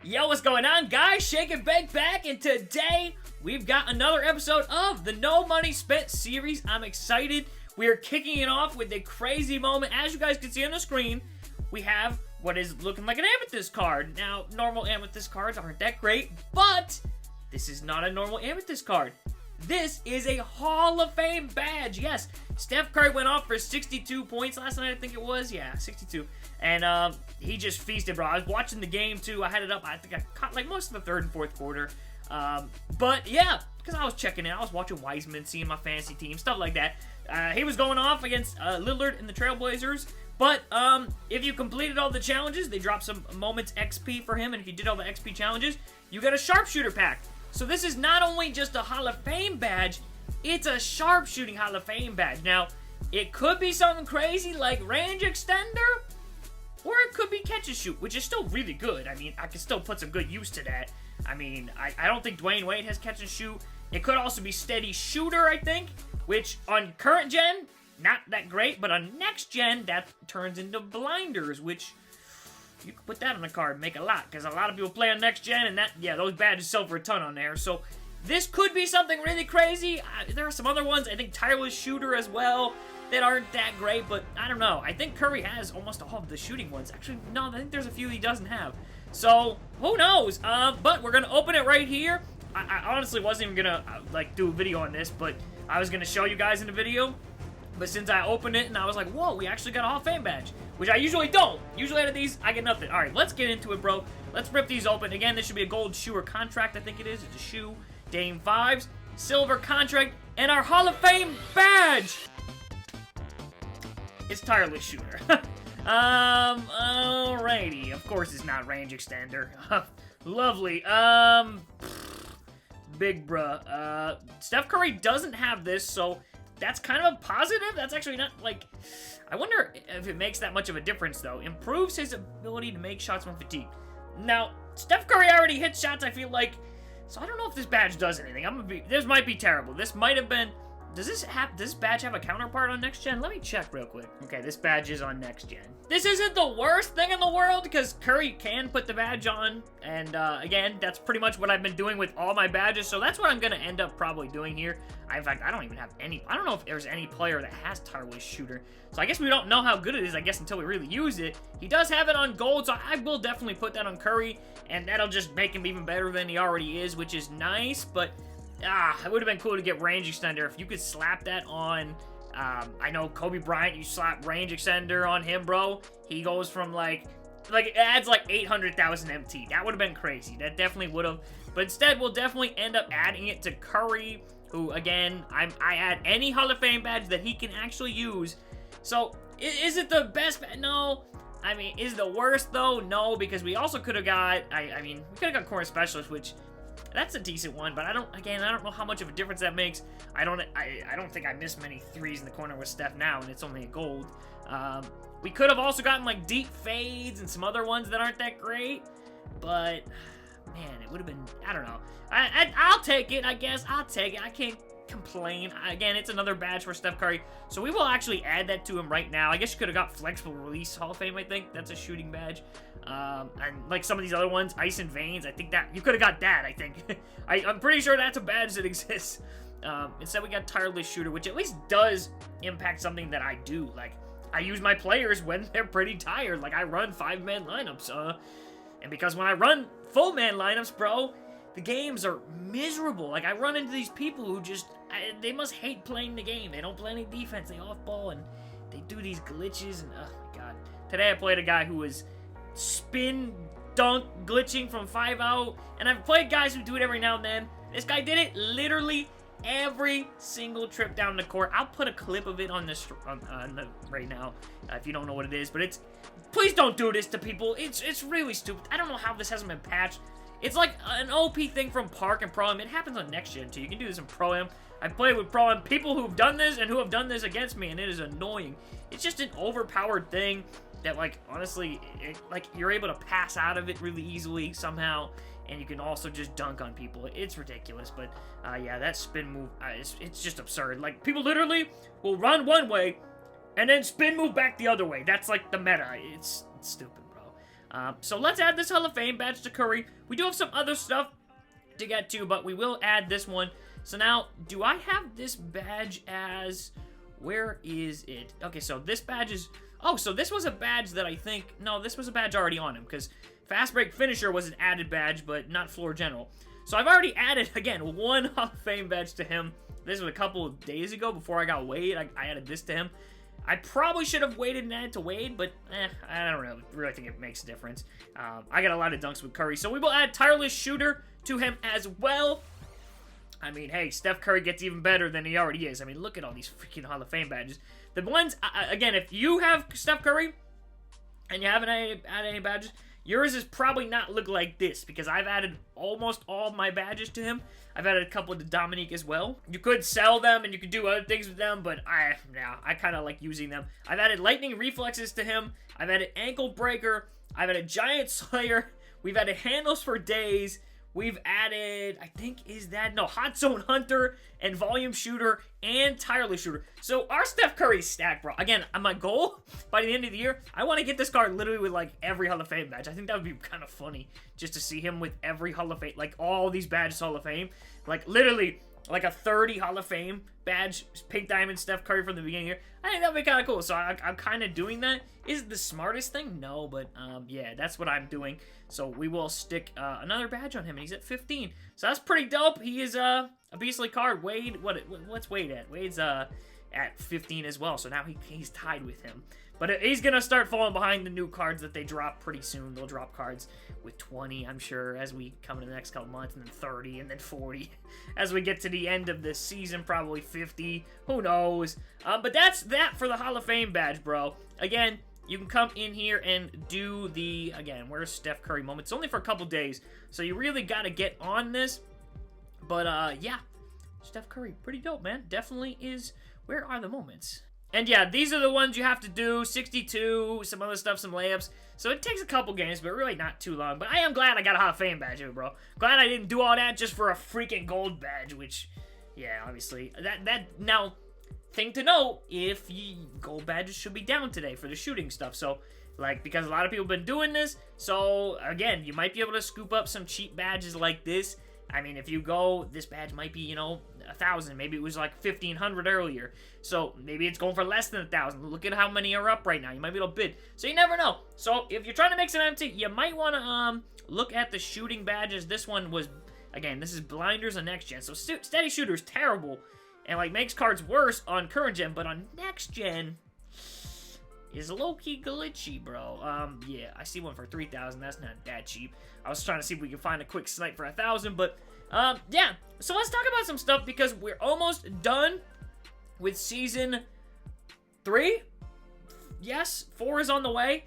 Yo, what's going on, guys? Shake and Bake back, and today we've got another episode of the No Money Spent series. I'm excited. We are kicking it off with a crazy moment. As you guys can see on the screen, we have what is looking like an amethyst card. Now, normal amethyst cards aren't that great, but this is not a normal amethyst card. This is a Hall of Fame badge. Yes, Steph Curry went off for 62 points last night, I think it was. Yeah, 62. And he just feasted, bro. I was watching the game, too. I had it up. I think I caught, like, most of the third and fourth quarter. But, yeah, because I was checking in. I was watching Wiseman, seeing my fantasy team, stuff like that. He was going off against Lillard and the Trailblazers. But if you completed all the challenges, they dropped some moments XP for him. And if you did all the XP challenges, you got a sharpshooter pack. So this is not only just a Hall of Fame badge, it's a sharpshooting Hall of Fame badge. Now, it could be something crazy like range extender, or it could be catch and shoot, which is still really good. I mean, I can still put some good use to that. I mean, I don't think Dwayne Wade has catch and shoot. It could also be steady shooter, I think, which on current gen, not that great, but on next gen, that turns into blinders, which you can put that on the card and make a lot, because a lot of people play on next gen, and that, yeah, those badges sell for a ton on there. So this could be something really crazy. There are some other ones, I think tireless shooter as well, that aren't that great, but I don't know. I think Curry has almost all of the shooting ones. Actually, no, I think there's a few he doesn't have. So who knows? But we're gonna open it right here. I honestly wasn't even gonna like do a video on this, but I was gonna show you guys in the video. But since I opened it and I was like, whoa, we actually got a Hall of Fame badge, which I usually don't. Usually out of these, I get nothing. All right, let's get into it, bro. Let's rip these open. Again, this should be a gold shoe or contract, I think it is. It's a shoe. Dame 5s, silver contract, and our Hall of Fame badge. It's tireless shooter. Alrighty. Of course it's not range extender. Lovely. Big bruh. Steph Curry doesn't have this, so that's kind of a positive. That's actually not, like, I wonder if it makes that much of a difference, though. Improves his ability to make shots when fatigued. Now, Steph Curry already hits shots, I feel like, so I don't know if this badge does anything. This might be terrible. This might have been, does this badge have a counterpart on next gen? Let me check real quick. Okay, this badge is on next gen. This isn't the worst thing in the world, because Curry can put the badge on, and again, that's pretty much what I've been doing with all my badges, so that's what I'm going to end up probably doing here. In fact, I don't even have any, I don't know if there's any player that has tireless shooter, so I guess we don't know how good it is, I guess, until we really use it. He does have it on gold, so I will definitely put that on Curry, and that'll just make him even better than he already is, which is nice, but it would have been cool to get range extender if you could slap that on. I know Kobe Bryant, you slap range extender on him, bro. He goes from like it adds like 800,000 MT. That would have been crazy. That definitely would have. But instead, we'll definitely end up adding it to Curry, who, again, I add any Hall of Fame badge that he can actually use. So, is it the best? No. I mean, is it the worst, though? No, because we also could have got, I mean, we could have got corner specialist, which that's a decent one, but I don't know how much of a difference that makes. I don't think I miss many threes in the corner with Steph now, and it's only a gold. We could have also gotten like deep fades and some other ones that aren't that great, but man, it would have been, I don't know. I'll take it, I guess. I'll take it. I can't complain. Again, it's another badge for Steph Curry, so we will actually add that to him right now. I guess you could have got flexible release Hall of Fame, I think. That's a shooting badge. And like some of these other ones, Ice and Veins, I think that you could have got that, I think. I'm pretty sure that's a badge that exists. Instead, we got tireless shooter, which at least does impact something that I do. Like, I use my players when they're pretty tired. Like, I run 5-man lineups, and because when I run full-man lineups, bro, the games are miserable. Like, I run into these people who just, they must hate playing the game. They don't play any defense. They off-ball, and they do these glitches, and oh my god. Today, I played a guy who was spin dunk glitching from 5 out, and I've played guys who do it every now and then. This guy did it literally every single trip down the court. I'll put a clip of it on this right now if you don't know what it is, but it's, please don't do this to people. It's really stupid. I don't know how this hasn't been patched. It's like an OP thing from Park and Pro-Am. It happens on next gen too. You can do this in Pro-Am. I've played with Pro-Am people who've done this and who have done this against me, and it is annoying. It's just an overpowered thing that, like, honestly, like, you're able to pass out of it really easily somehow, and you can also just dunk on people. It's ridiculous, but yeah, that spin move, it's just absurd. Like, people literally will run one way and then spin move back the other way. That's like the meta. It's stupid, bro. So let's add this Hall of Fame badge to Curry. We do have some other stuff to get to, but we will add this one. So now, do I have this badge as... Where is it? Okay, so this badge is... Oh, so this was a badge that I think... No, this was a badge already on him, because Fast Break Finisher was an added badge, but not Floor General. So I've already added, again, one Hall of Fame badge to him. This was a couple of days ago before I got Wade. I added this to him. I probably should have waited and added to Wade, but I don't really think it makes a difference. I got a lot of dunks with Curry, so we will add Tireless Shooter to him as well. I mean, hey, Steph Curry gets even better than he already is. I mean, look at all these freaking Hall of Fame badges. The ones, again, if you have Steph Curry and you haven't added any badges, yours is probably not look like this, because I've added almost all of my badges to him. I've added a couple to Dominique as well. You could sell them and you could do other things with them, but I kind of like using them. I've added Lightning Reflexes to him. I've added Ankle Breaker. I've added Giant Slayer. We've added Handles for Days. We've added, I think, Hot Zone Hunter and Volume Shooter and Tireless Shooter. So our Steph Curry stack, bro. Again, my goal by the end of the year, I want to get this card literally with like every Hall of Fame badge. I think that would be kind of funny just to see him with every Hall of Fame, like all these badges Hall of Fame. Like literally like a 30 Hall of Fame badge, Pink Diamond Steph Curry from the beginning here. I think that would be kind of cool. So I'm kind of doing that. Is it the smartest thing? No, but yeah, that's what I'm doing. So we will stick another badge on him, and he's at 15. So that's pretty dope. He is a beastly card. Wade, what's Wade at? Wade's at 15 as well. So now he's tied with him. But he's going to start falling behind the new cards that they drop pretty soon. They'll drop cards with 20, I'm sure, as we come into the next couple months, and then 30, and then 40. As we get to the end of the season, probably 50. Who knows? But that's that for the Hall of Fame badge, bro. Again, you can come in here and do the, again, where's Steph Curry moment? It's only for a couple days, so you really got to get on this. But, yeah, Steph Curry, pretty dope, man. Definitely is. Where are the moments? And yeah, these are the ones you have to do. 62, some other stuff, some layups. So it takes a couple games, but really not too long. But I am glad I got a Hall of Fame badge here, bro. Glad I didn't do all that just for a freaking gold badge, which, yeah, obviously. Now, thing to note, gold badges should be down today for the shooting stuff. So, like, because a lot of people have been doing this. So, again, you might be able to scoop up some cheap badges like this. I mean, if you go, this badge might be, 1,000. Maybe it was like 1,500 earlier. So maybe it's going for less than 1,000. Look at how many are up right now. You might be able to bid. So you never know. So if you're trying to make some empty, you might want to look at the shooting badges. This one was, again, this is Blinders on next gen. So Steady Shooter is terrible and like makes cards worse on current gen, but on next gen is low-key glitchy, bro. Yeah, I see one for 3,000. That's not that cheap. I was trying to see if we could find a quick snipe for 1,000, but yeah. So let's talk about some stuff because we're almost done with season 3. Yes, 4 is on the way.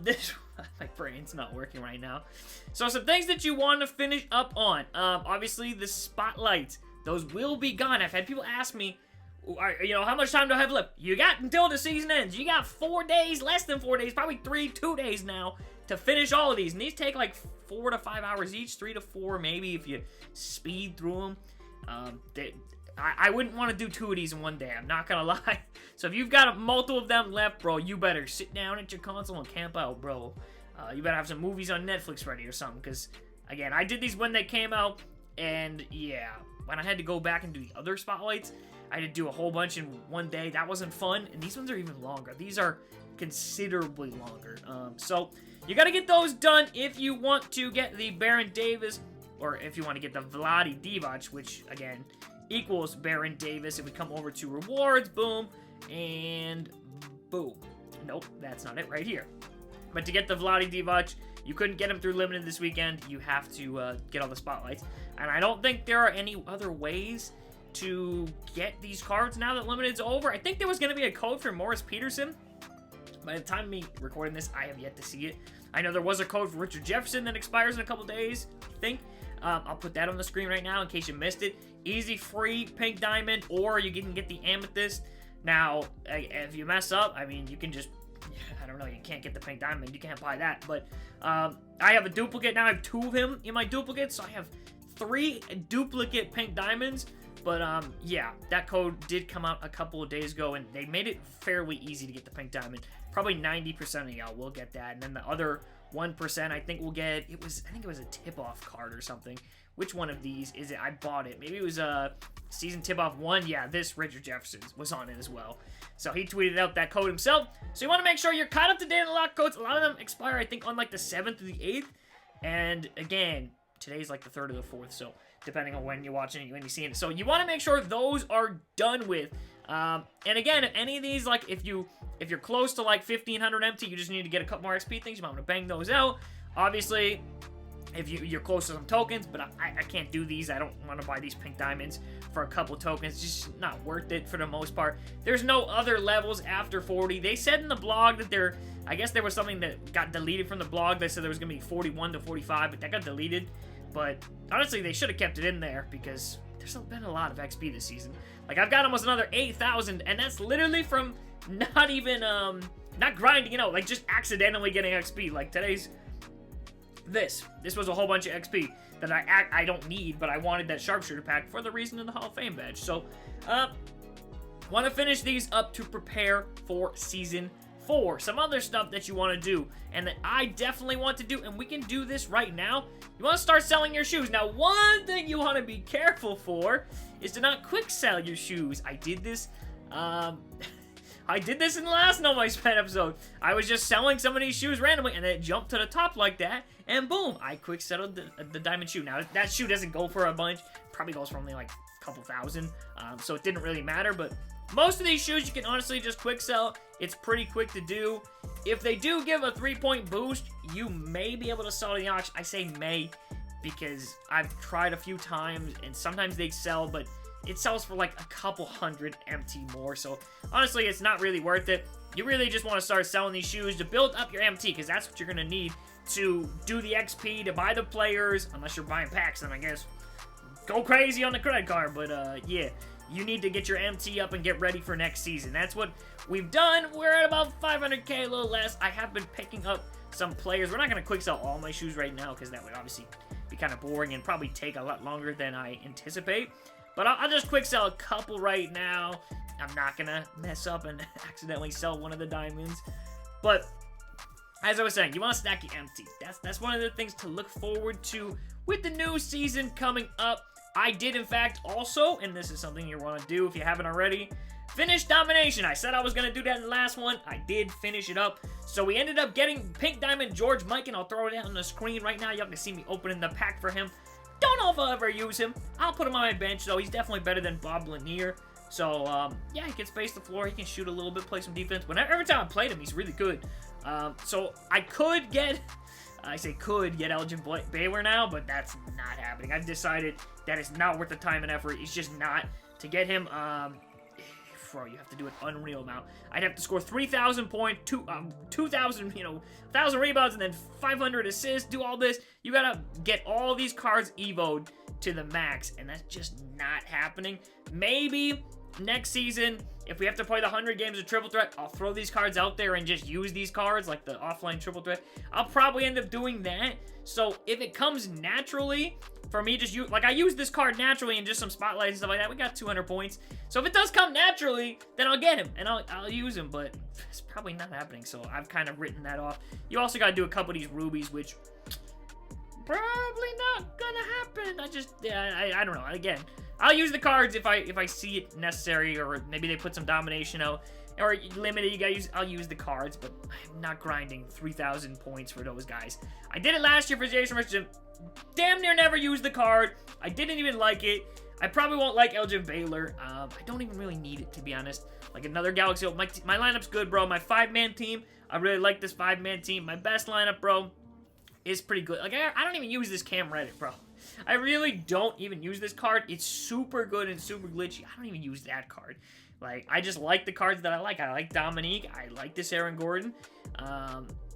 This my brain's not working right now. So some things that you want to finish up on. Obviously the spotlights. Those will be gone. I've had people ask me, how much time do I have left? You got until the season ends. You got 4 days, less than 4 days, probably 2 days now to finish all of these. And these take like 4 to 5 hours each, 3 to 4 maybe if you speed through them. I wouldn't want to do 2 of these in one day. I'm not gonna lie. So if you've got multiple of them left, bro, you better sit down at your console and camp out, bro. You better have some movies on Netflix ready or something. Because again, I did these when they came out, and yeah, when I had to go back and do the other spotlights, I had to do a whole bunch in one day. That wasn't fun. And these ones are even longer. These are considerably longer. So you got to get those done if you want to get the Baron Davis, or if you want to get the Vlade Divac, which again equals Baron Davis. If we come over to rewards, boom, and boom. Nope, that's not it right here. But to get the Vlade Divac, you couldn't get him through Limited this weekend. You have to get all the spotlights. And I don't think there are any other ways to get these cards now that Limited's over. I think there was going to be a code for Morris Peterson. By the time me recording this, I have yet to see it. I know there was a code for Richard Jefferson that expires in a couple days, I think. I'll put that on the screen right now in case you missed it. Easy free Pink Diamond, or you can get the Amethyst. Now, if you mess up, I mean, you can just, I don't know, you can't get the Pink Diamond. You can't buy that. But I have a duplicate now. I have 2 of him in my duplicates, so I have 3 duplicate Pink Diamonds. But, yeah, that code did come out a couple of days ago, and they made it fairly easy to get the Pink Diamond. Probably 90% of y'all will get that, and then the other 1%. I think we'll get, I think it was a tip-off card or something. Which one of these is it? I bought it. Maybe it was a season tip-off 1. Yeah, this Richard Jefferson was on it as well. So he tweeted out that code himself. So you want to make sure you're caught up to date on the lock codes. A lot of them expire, I think, on like the 7th or the 8th. And again, today's like the 3rd or the 4th. So depending on when you're watching it, when you're seeing it. So you want to make sure those are done with. And again, any of these, like if you're close to like 1500 MT, you just need to get a couple more XP things. You might want to bang those out. Obviously, if you're close to some tokens, but I can't do these. I don't want to buy these pink diamonds for a couple tokens. It's just not worth it for the most part. There's no other levels after 40. They said in the blog that I guess there was something that got deleted from the blog. They said there was going to be 41 to 45, but that got deleted. But honestly, they should have kept it in there because there's been a lot of XP this season. Like, I've got almost another 8,000, and that's literally from not even, not grinding, like just accidentally getting XP. Like today's... This was a whole bunch of XP that I don't need, but I wanted that sharpshooter pack for the reason of the Hall of Fame badge. So, want to finish these up to prepare for Season 4. Some other stuff that you want to do, and that I definitely want to do, and we can do this right now. You want to start selling your shoes. Now, one thing you want to be careful for is to not quick sell your shoes. I did this, I did this in the last No My Spend episode. I was just selling some of these shoes randomly, and then it jumped to the top like that, and boom, I quick settled the diamond shoe. Now, that shoe doesn't go for a bunch. Probably goes for only like a couple thousand, so it didn't really matter, but most of these shoes you can honestly just quick sell. It's pretty quick to do. If they do give a 3-point boost, you may be able to sell in the auction. I say may, because I've tried a few times, and sometimes they sell, but it sells for like a couple hundred MT more, so honestly, it's not really worth it. You really just want to start selling these shoes to build up your MT, because that's what you're going to need to do the XP, to buy the players, unless you're buying packs, then I guess go crazy on the credit card, but yeah, you need to get your MT up and get ready for next season. That's what we've done. We're at about 500k, a little less. I have been picking up some players. We're not going to quick sell all my shoes right now, because that would obviously be kind of boring and probably take a lot longer than I anticipate. But I'll just quick sell a couple right now. I'm not going to mess up and accidentally sell one of the diamonds. But as I was saying, you want to stack your MT. That's one of the things to look forward to with the new season coming up. I did, in fact, also, and this is something you want to do if you haven't already, finish Domination. I said I was going to do that in the last one. I did finish it up. So we ended up getting Pink Diamond George Mikan. I'll throw it out on the screen right now. Y'all can see me opening the pack for him. Don't know if I'll ever use him. I'll put him on my bench, though. He's definitely better than Bob Lanier. So, yeah, he can space the floor. He can shoot a little bit, play some defense. Every time I played him, he's really good. So I could get... I say could get Elgin Baylor now, but that's not happening. I've decided that it's not worth the time and effort. It's just not. To get him, bro, you have to do an unreal amount. I'd have to score 3,000 points, 2,000, 1,000 rebounds, and then 500 assists, do all this. You gotta get all these cards evoed to the max, and that's just not happening. Maybe next season, if we have to play the 100 games of Triple Threat, I'll throw these cards out there and just use these cards, like the offline Triple Threat. I'll probably end up doing that. So if it comes naturally, for me, just use, like I use this card naturally and just some spotlights and stuff like that, we got 200 points. So if it does come naturally, then I'll get him and I'll use him, but it's probably not happening. So I've kind of written that off. You also got to do a couple of these rubies, which probably not gonna happen. I don't know. Again, I'll use the cards if I see it necessary, or maybe they put some domination out, or limited. You gotta use. I'll use the cards, but I'm not grinding 3,000 points for those guys. I did it last year for Jason Richardson. Damn near never used the card. I didn't even like it. I probably won't like Elgin Baylor. I don't even really need it, to be honest. Like another Galaxy. My lineup's good, bro. My 5-man team. I really like this 5-man team. My best lineup, bro, is pretty good. Like I don't even use this Cam Reddit, bro. I really don't even use this card. It's super good and super glitchy. I don't even use that card. Like, I just like the cards that I like. I like Dominique. I like this Aaron Gordon.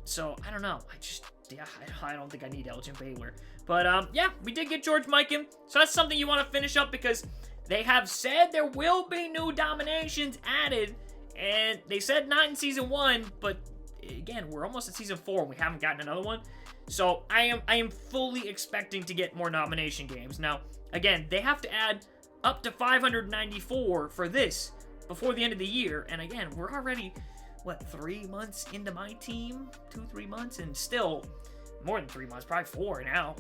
So, I don't know. I don't think I need Elgin Baylor. But, yeah, we did get George Mikan. So, that's something you want to finish up because they have said there will be new dominations added. And they said not in Season 1, but, again, we're almost at Season 4 and we haven't gotten another one. So, I am fully expecting to get more nomination games. Now, again, they have to add up to 594 for this before the end of the year. And again, we're already, what, 3 months into my team? 2-3 months? And still, more than 3 months, probably 4 now.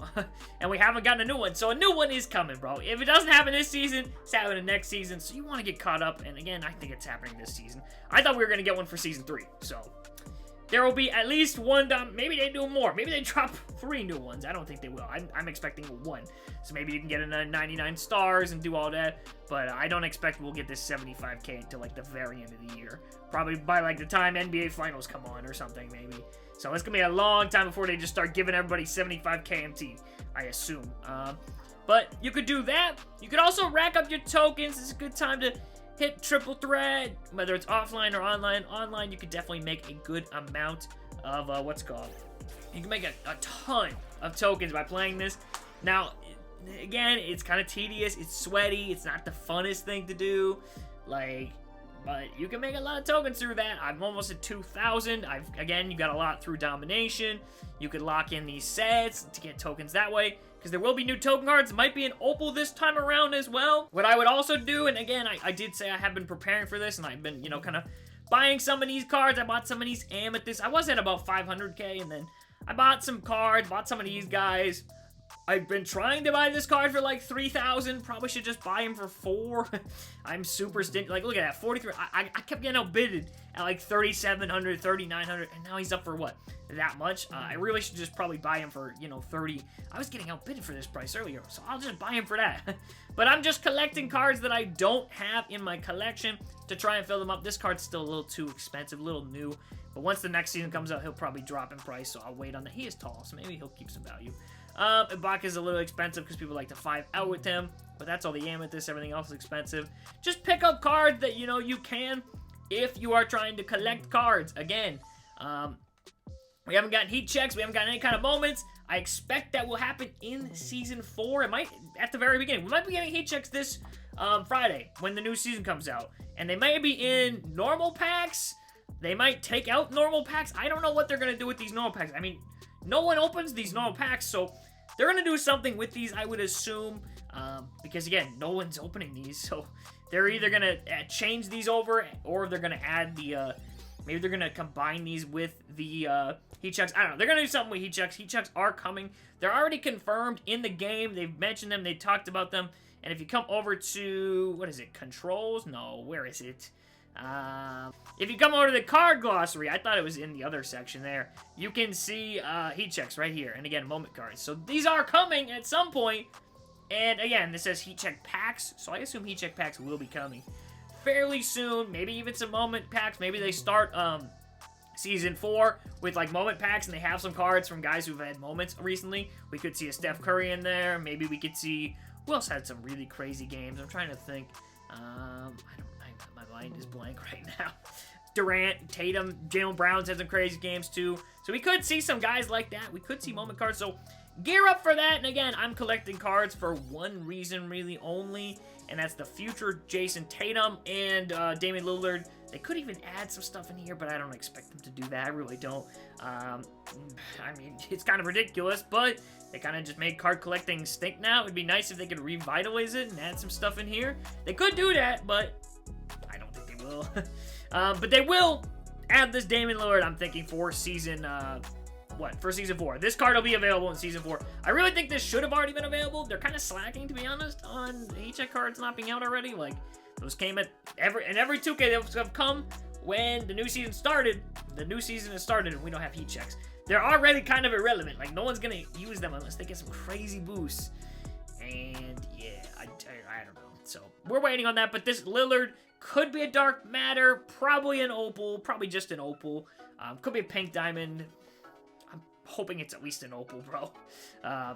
And we haven't gotten a new one. So a new one is coming, bro. If it doesn't happen this season, it's happening next season. So you want to get caught up. And again, I think it's happening this season. I thought we were going to get one for season 3. So there will be at least one. Maybe they do more. Maybe they drop 3 new ones. I don't think they will. I'm expecting 1. So maybe you can get a 99 stars and do all that. But I don't expect we'll get this 75k until like the very end of the year. Probably by like the time NBA Finals come on or something, maybe. So it's going to be a long time before they just start giving everybody 75 KMT, I assume. But you could do that. You could also rack up your tokens. It's a good time to hit triple threat, whether it's offline or online. Online, you could definitely make a good amount of, you can make a ton of tokens by playing this. Now, again, it's kind of tedious. It's sweaty. It's not the funnest thing to do. But you can make a lot of tokens through that. I'm almost at 2,000. Again, you got a lot through Domination. You could lock in these sets to get tokens that way, because there will be new token cards. Might be an opal this time around as well. What I would also do, and again, I did say I have been preparing for this, and I've been, kind of buying some of these cards. I bought some of these amethysts. I was at about 500k, and then I bought some cards, bought some of these guys. I've been trying to buy this card for like 3,000. Probably should just buy him for 4. I'm super stingy. Like, look at that, 43. I kept getting outbidded at like 3,700, 3,900, and now he's up for what? That much? I really should just probably buy him for, 30. I was getting outbidded for this price earlier, so I'll just buy him for that. But I'm just collecting cards that I don't have in my collection to try and fill them up. This card's still a little too expensive, a little new. But once the next season comes out, he'll probably drop in price, so I'll wait on that. He is tall, so maybe he'll keep some value. Ibaka's a little expensive because people like to 5 out with him, but that's all the amethyst. Everything else is expensive. Just pick up cards that, you can if you are trying to collect cards. Again, we haven't gotten heat checks. We haven't gotten any kind of moments. I expect that will happen in Season 4. It might, at the very beginning. We might be getting heat checks this Friday when the new season comes out. And they may be in normal packs. They might take out normal packs. I don't know what they're going to do with these normal packs. I mean, no one opens these normal packs, so they're going to do something with these, I would assume, because, again, no one's opening these, so they're either going to change these over, or they're going to add the, maybe they're going to combine these with the heat checks. I don't know. They're going to do something with heat checks. Heat checks are coming. They're already confirmed in the game. They've mentioned them. They talked about them, and if you come over to, what is it, controls? No, where is it? If you come over to the card glossary, I thought it was in the other section there, you can see heat checks right here, and again, moment cards. So these are coming at some point, and again, this says heat check packs, so I assume heat check packs will be coming fairly soon, maybe even some moment packs. Maybe they start Season 4 with like moment packs, and they have some cards from guys who've had moments recently. We could see a Steph Curry in there. Maybe we could see, who else had some really crazy games? I'm trying to think. My mind is blank right now. Durant, Tatum, Jalen Brown's had some crazy games too. So we could see some guys like that. We could see moment cards. So gear up for that. And again, I'm collecting cards for one reason really only. And that's the future Jason Tatum and Damian Lillard. They could even add some stuff in here, but I don't expect them to do that. I really don't. I mean, it's kind of ridiculous, but they kind of just made card collecting stink now. It'd be nice if they could revitalize it and add some stuff in here. They could do that, but I don't think they will. But they will add this Damian Lillard, I'm thinking, for season, for season 4. This card will be available in season 4. I really think this should have already been available. They're kind of slacking, to be honest, on heat check cards not being out already. Like, those came at every 2K that have come when the new season started. The new season has started and we don't have heat checks. They're already kind of irrelevant. Like, no one's gonna use them unless they get some crazy boosts. And yeah, I don't know. So we're waiting on that. But this Lillard could be a dark matter, probably an opal, probably just an opal. Could be a pink diamond. I'm hoping it's at least an opal, bro.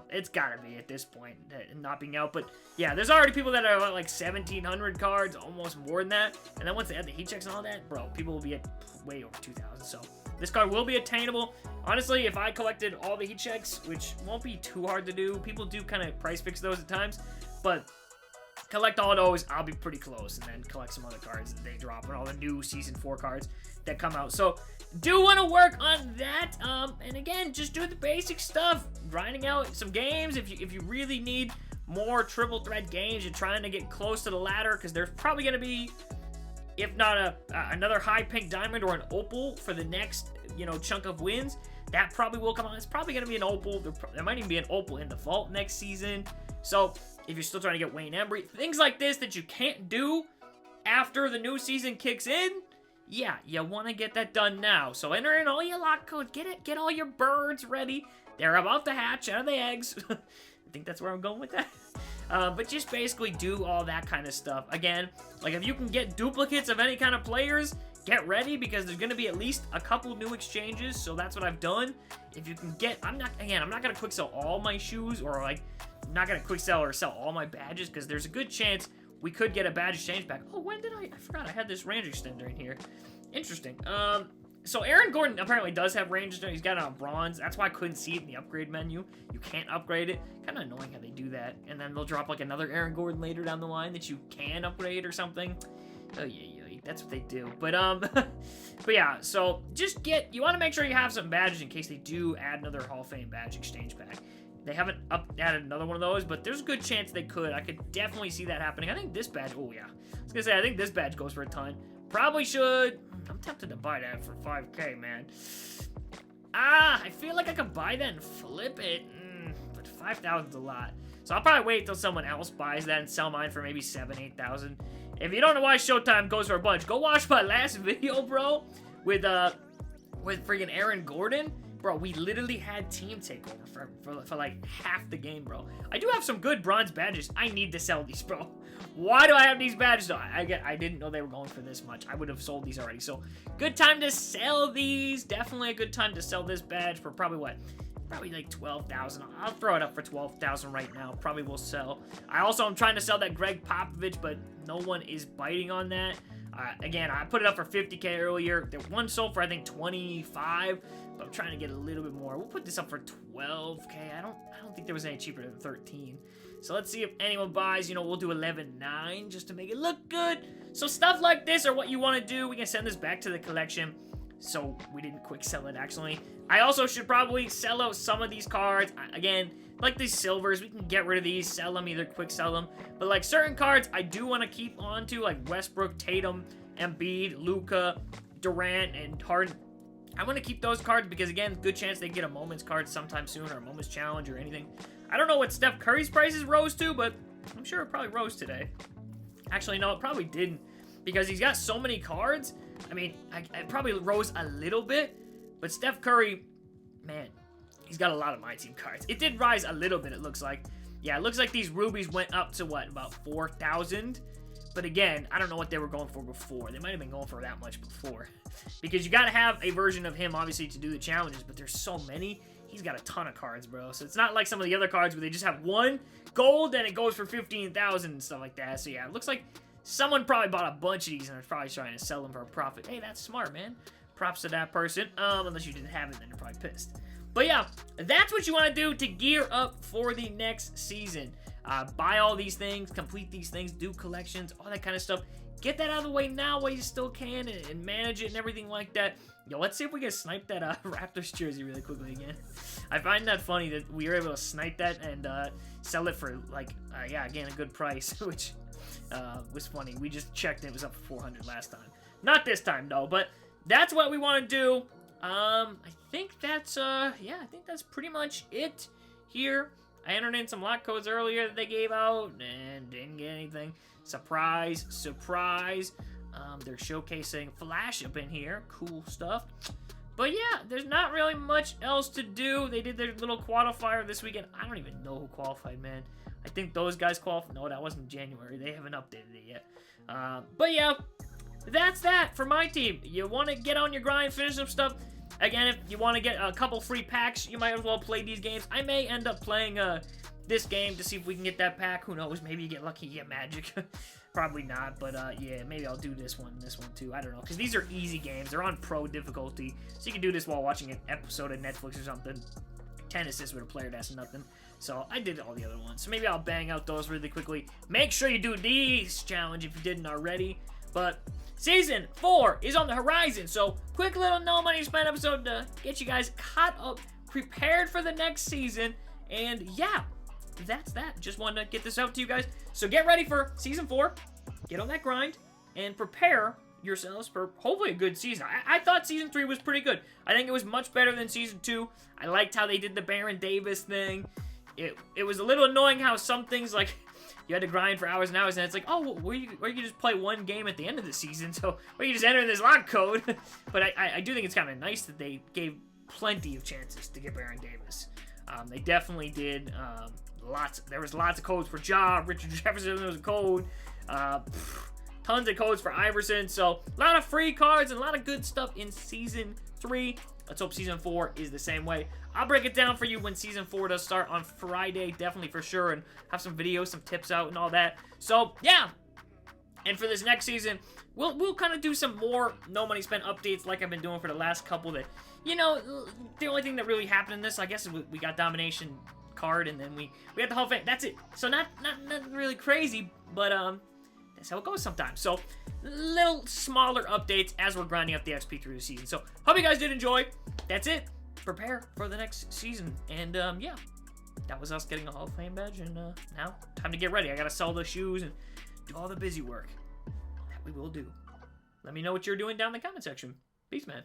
It's gotta be at this point, not being out. But yeah, there's already people that are at like 1,700 cards, almost more than that. And then once they add the heat checks and all that, bro, people will be at way over 2,000. So this card will be attainable. Honestly, if I collected all the heat checks, which won't be too hard to do, people do kind of price fix those at times, but collect all those, I'll be pretty close, and then collect some other cards that they drop, and all the new Season 4 cards that come out. So, do want to work on that, and again, just do the basic stuff, grinding out some games. If you really need more triple threat games, you're trying to get close to the ladder, because there's probably going to be, if not another high pink diamond or an opal for the next, chunk of wins, that probably will come out. It's probably going to be an opal. There might even be an opal in default next season. So if you're still trying to get Wayne Embry, things like this that you can't do after the new season kicks in, yeah, you want to get that done now. So enter in all your lock codes, get all your birds ready. They're about to hatch out of the eggs. I think that's where I'm going with that. But just basically do all that kind of stuff. Again, like if you can get duplicates of any kind of players, get ready because there's going to be at least a couple new exchanges. So that's what I've done. If you can get, I'm not going to quick sell all my shoes, or like, I'm not going to quick sell or sell all my badges because there's a good chance we could get a badge exchange back. Oh, when did I forgot I had this range extender in here. Interesting. So Aaron Gordon apparently does have range extender. He's got it on bronze. That's why I couldn't see it in the upgrade menu. You can't upgrade it. Kind of annoying how they do that. And then they'll drop like another Aaron Gordon later down the line that you can upgrade or something. Oh yeah, that's what they do. But but yeah. So just you want to make sure you have some badges in case they do add another Hall of Fame badge exchange pack. They haven't added another one of those, but there's a good chance they could. I could definitely see that happening. I think this badge, oh yeah. I was gonna say, I think this badge goes for a ton. Probably should. I'm tempted to buy that for 5K, man. I feel like I could buy that and flip it. But 5,000's a lot. So I'll probably wait until someone else buys that and sell mine for maybe 7,000, 8,000. If you don't know why Showtime goes for a bunch, go watch my last video, bro, with freaking Aaron Gordon. Bro, we literally had team takeover for like half the game, bro. I do have some good bronze badges. I need to sell these, bro. Why do I have these badges? No, I didn't know they were going for this much. I would have sold these already. So, good time to sell these. Definitely a good time to sell this badge for probably what? Probably like 12,000. I'll throw it up for 12,000 right now. Probably will sell. I'm trying to sell that Greg Popovich, but no one is biting on that. Again, I put it up for 50K earlier. There one sold for I think 25, but I'm trying to get a little bit more. We'll put this up for 12K. I don't think there was any cheaper than 13. So let's see if anyone buys. You know, we'll do 11.9 just to make it look good. So stuff like this are what you want to do. We can send this back to the collection. So we didn't quick sell it actually. I also should probably sell out some of these cards. Again, like these silvers, we can get rid of these, sell them, either quick sell them. But like certain cards, I do want to keep on to, like Westbrook, Tatum, Embiid, Luka, Durant, and Harden. I want to keep those cards because, again, good chance they get a Moments card sometime soon, or a Moments Challenge or anything. I don't know what Steph Curry's prices rose to, but I'm sure it probably rose today. Actually, no, it probably didn't because he's got so many cards. I mean, it probably rose a little bit, but Steph Curry, man, he's got a lot of MyTeam cards. It did rise a little bit, it looks like. Yeah, it looks like these rubies went up to, what, about 4,000? But again, I don't know what they were going for before. They might have been going for that much before. Because you got to have a version of him, obviously, to do the challenges, but there's so many. He's got a ton of cards, bro. So it's not like some of the other cards where they just have one gold and it goes for 15,000 and stuff like that. So yeah, it looks like someone probably bought a bunch of these and is probably trying to sell them for a profit. Hey, that's smart, man. Props to that person. Unless you didn't have it, then you're probably pissed. But yeah, that's what you want to do to gear up for the next season. Buy all these things, complete these things, do collections, all that kind of stuff. Get that out of the way now while you still can and manage it and everything like that. Yo, let's see if we can snipe that Raptors jersey really quickly again. I find that funny that we were able to snipe that and sell it for, like, yeah, again, a good price, which was funny. We just checked and it was up for 400 last time. Not this time, though, but that's what we want to do. I think that's, yeah, I think that's pretty much it here. I entered in some lock codes earlier that they gave out and didn't get anything. Surprise, surprise. They're showcasing Flash up in here. Cool stuff. But yeah, there's not really much else to do. They did their little qualifier this weekend. I don't even know who qualified, man. I think those guys qualified. No, that wasn't January. They haven't updated it yet. But yeah, that's that for my team. You want to get on your grind, finish some stuff. Again, if you want to get a couple free packs, you might as well play these games. I may end up playing this game to see if we can get that pack. Who knows? Maybe you get lucky, you get magic. Probably not, but yeah, maybe I'll do this one too. I don't know, because these are easy games. They're on pro difficulty, so you can do this while watching an episode of Netflix or something. 10 assists with a player, that's nothing. So I did all the other ones. So maybe I'll bang out those really quickly. Make sure you do these challenge if you didn't already. But Season 4 is on the horizon, so quick little no money spent episode to get you guys caught up, prepared for the next season, and yeah, that's that. Just wanted to get this out to you guys. So get ready for Season 4, get on that grind, and prepare yourselves for hopefully a good season. I thought Season 3 was pretty good. I think it was much better than Season 2. I liked how they did the Baron Davis thing. It was a little annoying how some things, like, you had to grind for hours and hours, and it's like, oh, well, you just play one game at the end of the season, so you just enter in this log code. But I do think it's kind of nice that they gave plenty of chances to get Baron Davis. They definitely did. There was lots of codes for Ja. Richard Jefferson was a code. Tons of codes for Iverson. So a lot of free cards and a lot of good stuff in Season 3. Let's hope Season 4 is the same way. I'll break it down for you when Season 4 does start on Friday, definitely for sure, and have some videos, some tips out, and all that. So, yeah. And for this next season, we'll kind of do some more No Money Spent updates like I've been doing for the last couple that, you know, the only thing that really happened in this, I guess, we got Domination card, and then we got the Hall of Fame. That's it. So not really crazy, but that's how it goes sometimes. So little smaller updates as we're grinding up the XP through the season. So hope you guys did enjoy. That's it. Prepare for the next season. And yeah, that was us getting a Hall of Fame badge. And now time to get ready. I gotta sell the shoes and do all the busy work that we will do. Let me know what you're doing down in the comment section. Peace, man.